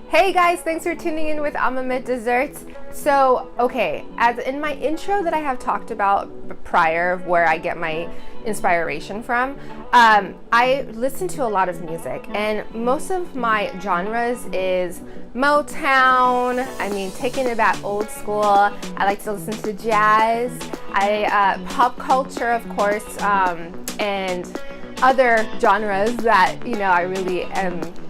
Hey guys, thanks for tuning in with Amamit Desserts. So, okay, as in my intro that I have talked about prior of where I get my inspiration from, I listen to a lot of music, and most of my genres is Motown. I mean, taking it back old school. I like to listen to jazz. Pop culture, of course, and other genres that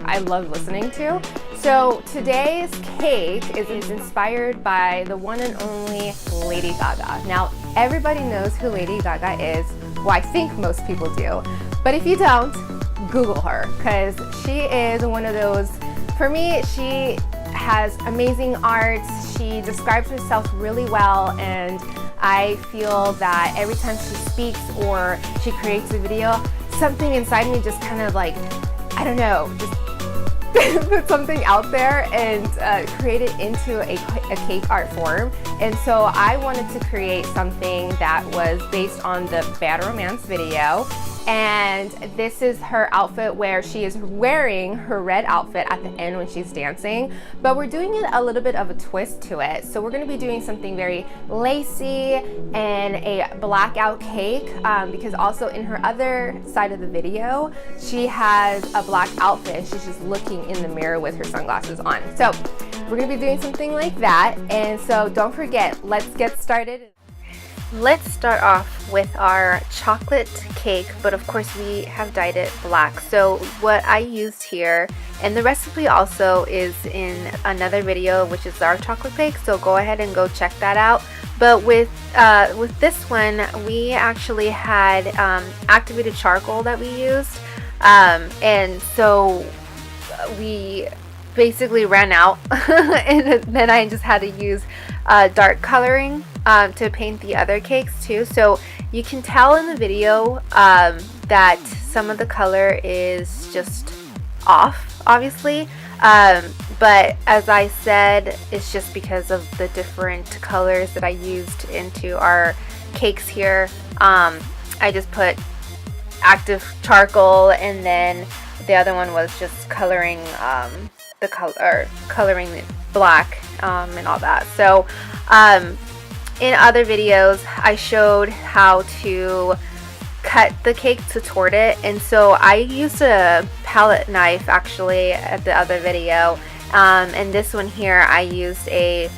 I love listening to. So today's cake is inspired by the one and only Lady Gaga. Now everybody knows who Lady Gaga is. Well, I think most people do, but if you don't, Google her, because she is one of those. For me, she has amazing art. She describes herself really well, and I feel that every time she speaks or she creates a video, something inside me just kind of like, I don't know, just put something out there and create it into a cake art form. And so I wanted to create something that was based on the Bad Romance video. And this is her outfit, where she is wearing her red outfit at the end when she's dancing, but we're doing it a little bit of a twist to it. So we're going to be doing something very lacy and a blackout cake, because also in her other side of the video, she has a black outfit and she's just looking in the mirror with her sunglasses on. So we're going to be doing something like that. And so don't forget, let's get started. Let's start off with our chocolate cake, but of course we have dyed it black. So what I used here, and the recipe also is in another video, which is our chocolate cake, so go ahead and go check that out. But with this one, we actually had activated charcoal that we used, and so we basically ran out and then I just had to use dark coloring to paint the other cakes too. So you can tell in the video that some of the color is just off, obviously, but as I said, it's just because of the different colors that I used into our cakes here. I just put active charcoal, and then the other one was just coloring coloring it black, and all that. So in other videos I showed how to cut the cake to tort it, and so I used a palette knife actually at the other video, and this one here I used a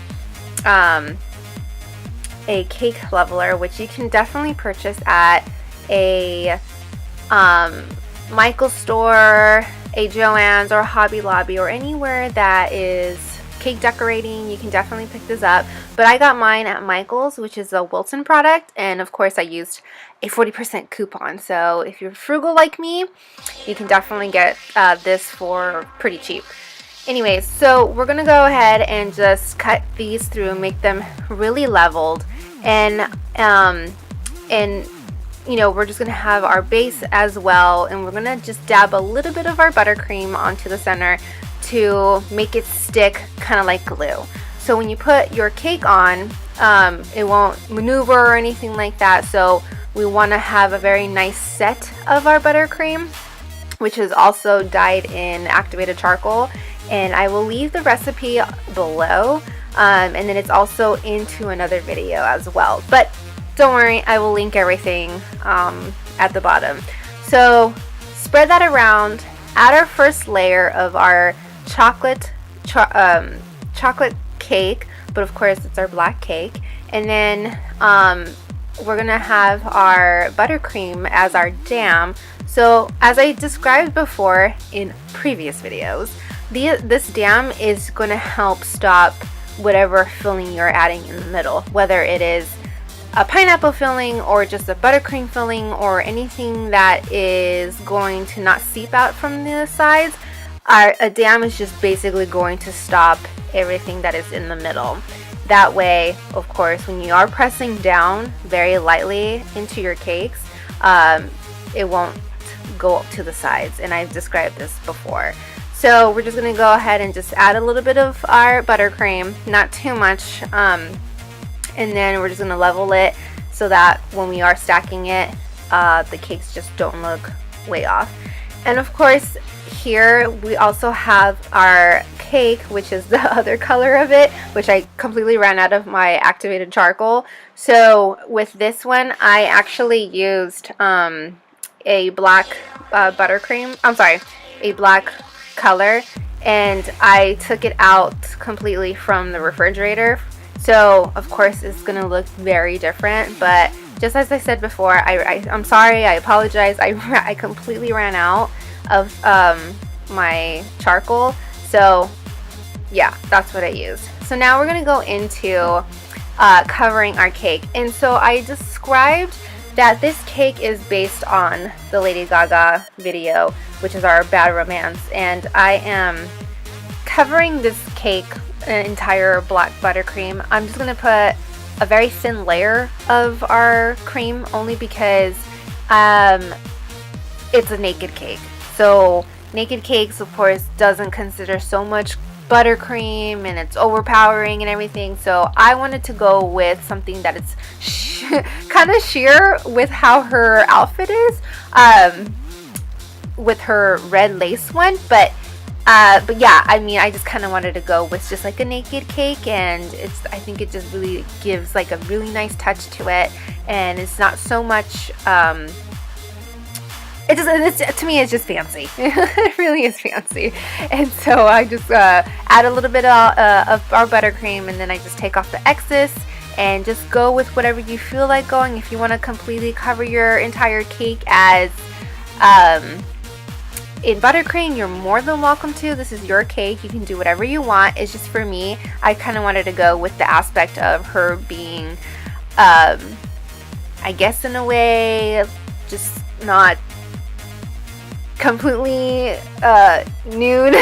cake leveler, which you can definitely purchase at a Michael's store, a Joann's, or Hobby Lobby, or anywhere that is cake decorating. You can definitely pick this up, but I got mine at Michael's, which is a Wilton product, and of course I used a 40% coupon. So if you're frugal like me, you can definitely get this for pretty cheap. Anyways, so we're gonna go ahead and just cut these through, make them really leveled, and you know, we're just gonna have our base as well, and we're gonna just dab a little bit of our buttercream onto the center to make it stick kind of like glue. So when you put your cake on, it won't maneuver or anything like that. So we want to have a very nice set of our buttercream, which is also dyed in activated charcoal, and I will leave the recipe below, and then it's also into another video as well, but don't worry, I will link everything at the bottom. So spread that around, add our first layer of our chocolate cake, but of course it's our black cake, and then we're gonna have our buttercream as our dam. So as I described before in previous videos, this dam is going to help stop whatever filling you're adding in the middle, whether it is a pineapple filling or just a buttercream filling or anything that is going to not seep out from the sides. A dam is just basically going to stop everything that is in the middle. That way, of course, when you are pressing down very lightly into your cakes, it won't go up to the sides, and I've described this before. So we're just going to go ahead and just add a little bit of our buttercream, not too much, and then we're just going to level it so that when we are stacking it, the cakes just don't look way off. And of course, here we also have our cake, which is the other color of it, which I completely ran out of my activated charcoal. So with this one, I actually used a black buttercream. I'm sorry, a black color, and I took it out completely from the refrigerator. So of course it's gonna look very different, but just as I said before, I'm sorry, I apologize. I completely ran out of my charcoal. So yeah, that's what I used. So now we're gonna go into covering our cake. And so I described that this cake is based on the Lady Gaga video, which is our Bad Romance. And I am covering this cake an entire black buttercream. I'm just gonna put a very thin layer of our cream, only because it's a naked cake. So naked cakes, of course, doesn't consider so much buttercream and it's overpowering and everything. So I wanted to go with something that is kind of sheer with how her outfit is, with her red lace one, but yeah, I mean, I just kind of wanted to go with just like a naked cake, and I think it just really gives like a really nice touch to it, and it's not so much, to me, it's just fancy. It really is fancy. And so I just add a little bit of our buttercream, and then I just take off the excess and just go with whatever you feel like going. If you want to completely cover your entire cake as in buttercream, you're more than welcome to. This is your cake. You can do whatever you want. It's just, for me, I kind of wanted to go with the aspect of her being, I guess in a way, just not completely nude.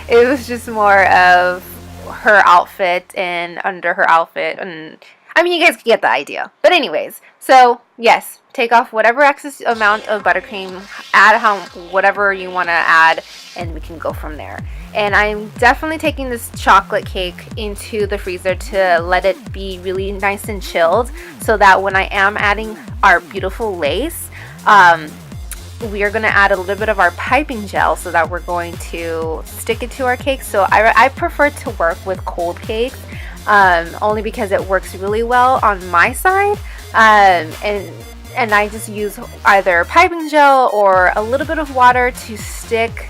It was just more of her outfit and under her outfit, and I mean, you guys get the idea. But anyways, so yes, take off whatever excess amount of buttercream, add whatever you want to add, and we can go from there. And I'm definitely taking this chocolate cake into the freezer to let it be really nice and chilled, so that when I am adding our beautiful lace, we are going to add a little bit of our piping gel, so that we're going to stick it to our cake. So I prefer to work with cold cakes, only because it works really well on my side, and I just use either piping gel or a little bit of water to stick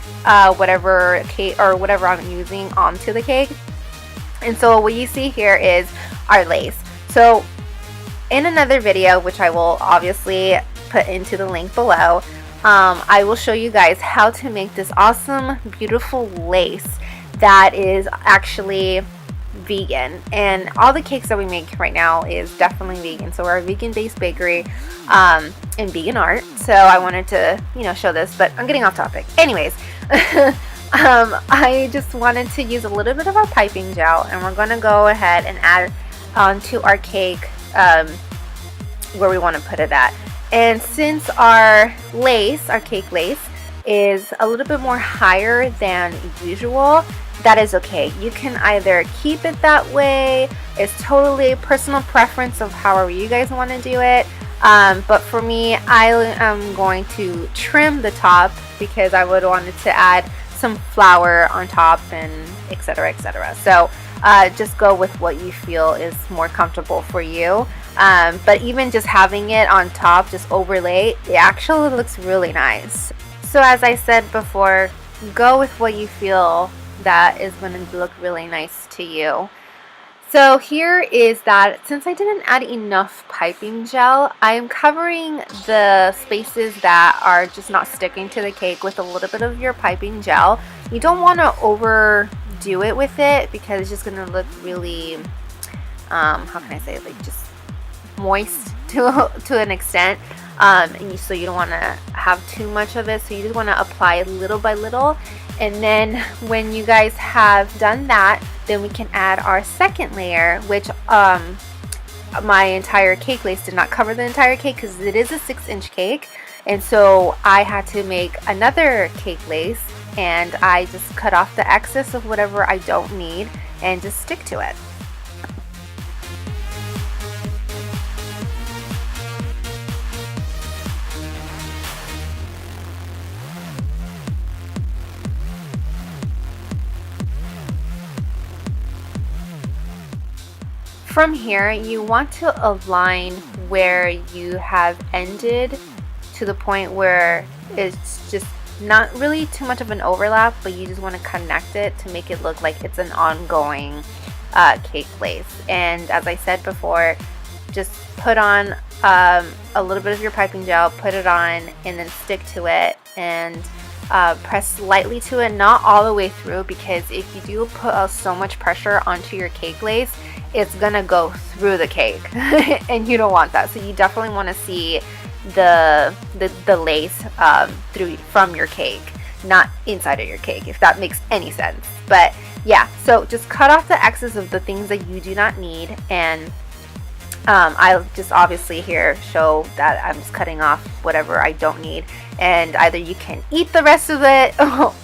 whatever cake or whatever I'm using onto the cake. And so what you see here is our lace. So in another video, which I will obviously put into the link below, I will show you guys how to make this awesome, beautiful lace that is actually vegan. And all the cakes that we make right now is definitely vegan. So we're a vegan-based bakery and vegan art. So I wanted to, show this, but I'm getting off topic. Anyways, I just wanted to use a little bit of our piping gel, and we're going to go ahead and add onto our cake where we want to put it at. And since our cake lace, is a little bit more higher than usual, that is okay. You can either keep it that way. It's totally personal preference of however you guys want to do it. But for me, I am going to trim the top because I would want to add some flour on top, and etc., etc. So just go with what you feel is more comfortable for you. But even just having it on top, just overlay, it actually looks really nice. So as I said before, go with what you feel that is going to look really nice to you. So here is that, since I didn't add enough piping gel, I am covering the spaces that are just not sticking to the cake with a little bit of your piping gel. You don't want to overdo it with it, because it's just going to look really, how can I say it, like just moist to an extent, so you don't want to have too much of it. So you just want to apply little by little, and then when you guys have done that, then we can add our second layer, which my entire cake lace did not cover the entire cake because it is a 6-inch cake, and so I had to make another cake lace, and I just cut off the excess of whatever I don't need and just stick to it. From here, you want to align where you have ended to the point where it's just not really too much of an overlap, but you just want to connect it to make it look like it's an ongoing cake glaze. And as I said before, just put on a little bit of your piping gel, put it on, and then stick to it, and press lightly to it, not all the way through, because if you do put so much pressure onto your cake glaze, it's gonna go through the cake and you don't want that. So you definitely want to see the lace from your cake, not inside of your cake, if that makes any sense. But yeah, so just cut off the excess of the things that you do not need, and I'll just obviously here show that I'm just cutting off whatever I don't need, and either you can eat the rest of it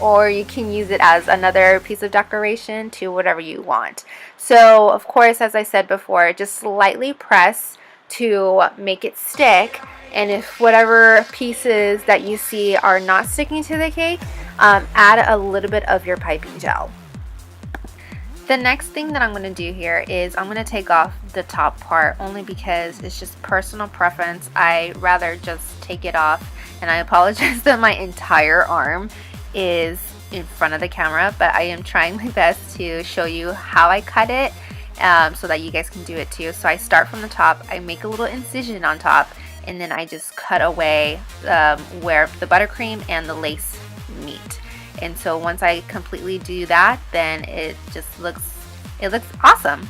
or you can use it as another piece of decoration to whatever you want. So of course, as I said before, just slightly press to make it stick, and if whatever pieces that you see are not sticking to the cake, add a little bit of your piping gel. The next thing that I'm going to do here is I'm going to take off the top part, only because it's just personal preference. I rather just take it off, and I apologize that my entire arm is in front of the camera, but I am trying my best to show you how I cut it so that you guys can do it too. So I start from the top, I make a little incision on top, and then I just cut away where the buttercream and the lace meet. And so once I completely do that, then it just looks awesome.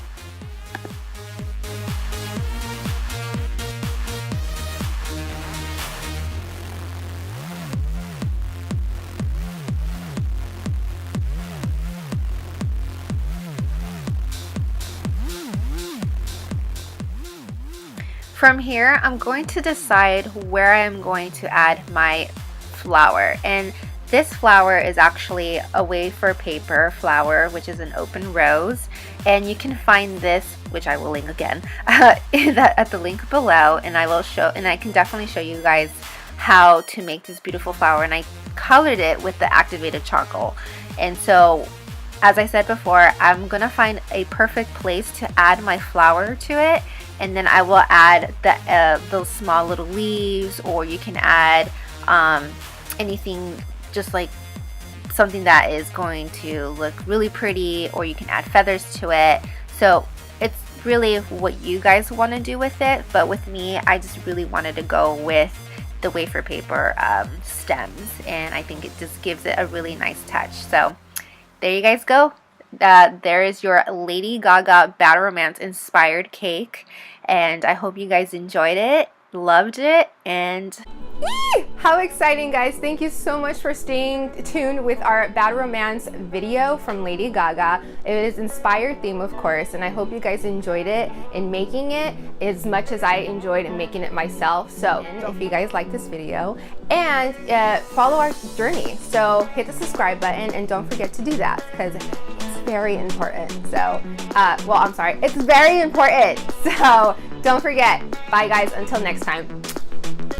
From here, I'm going to decide where I'm going to add my flower, and this flower is actually a Wafer Paper flower, which is an open rose, and you can find this, which I will link again, at the link below, and I can definitely show you guys how to make this beautiful flower. And I colored it with the activated charcoal. And so, as I said before, I'm gonna find a perfect place to add my flower to it, and then I will add those small little leaves, or you can add anything, just like something that is going to look really pretty, or you can add feathers to it. So it's really what you guys want to do with it, but with me, I just really wanted to go with the Wafer Paper stems, and I think it just gives it a really nice touch. So there you guys go. There is your Lady Gaga Bad Romance inspired cake, and I hope you guys enjoyed it, loved it, and how exciting, guys. Thank you so much for staying tuned with our Bad Romance video from Lady Gaga. It is inspired theme, of course, and I hope you guys enjoyed it in making it as much as I enjoyed in making it myself. So if you guys like this video, and follow our journey, so hit the subscribe button, and don't forget to do that, because it's very important. So well, I'm sorry, it's very important, so don't forget. Bye guys, until next time.